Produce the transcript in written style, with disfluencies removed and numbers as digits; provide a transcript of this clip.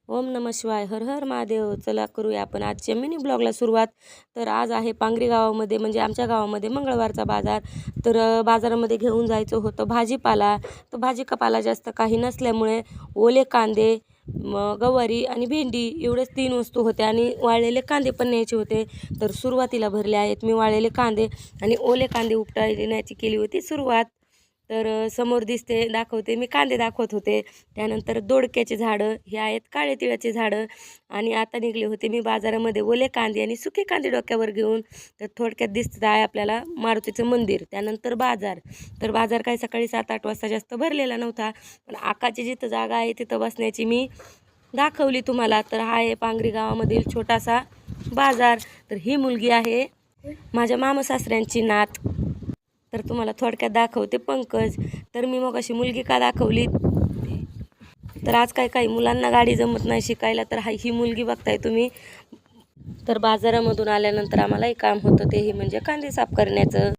ओम नमः शिवाय. हर हर महादेव. चला करूया आपण आजच्या मिनी ब्लॉगला सुरुवात. तर आज आहे पांगरी गावामध्ये, म्हणजे आमच्या गावामध्ये मंगळवारचा बाजार. तर बाजारामध्ये घेऊन जायचं होतं भाजीपाला. तर भाजीपाला जास्त काही नसल्यामुळे ओले कांदे, गवारी आणि भेंडी एवढेच 3 वस्तू होत्या आणि वाळलेले कांदे पण न्यायचे होते. तर सुरुवातीला भरले आहेत मी वाळलेले कांदे आणि ओले कांदे उपटायची केली होती सुरुवात. तर समोर दाखवते मी कांदे दाखवत होते. त्यानंतर दोडक्याचे झाडं, हे आहेत काळे तिळाचे झाडं. आणि आता निघले होते मी बाजारामध्ये ओले कांदे आणि सुके कांदे डोक्यावर घेऊन. तर थोडक्यात दिसत आहे आपल्याला मारुतीचं मंदिर, त्यानंतर बाजार. तर बाजार काय सकाळी 7-8 वाजता जास्त भरलेला नव्हता, पण आकाची जिथं जागा आहे तिथं बसण्याची मी दाखवली तुम्हाला. तर हा आहे पांगरी गावामधील छोटासा बाजार. तर ही मुलगी आहे माझ्या मामासासऱ्यांची नात. तर तुम्हाला थोडक्यात दाखवते पंकज. तर मी मग अशी मुलगी का दाखवली, तर आज काही मुलांना गाडी जमत नाही शिकायला, तर ही मुलगी बघताय तुम्ही. तर बाजारामधून आल्यानंतर आम्हाला एक काम होतं, तेही म्हणजे कांदे साफ करण्याचं.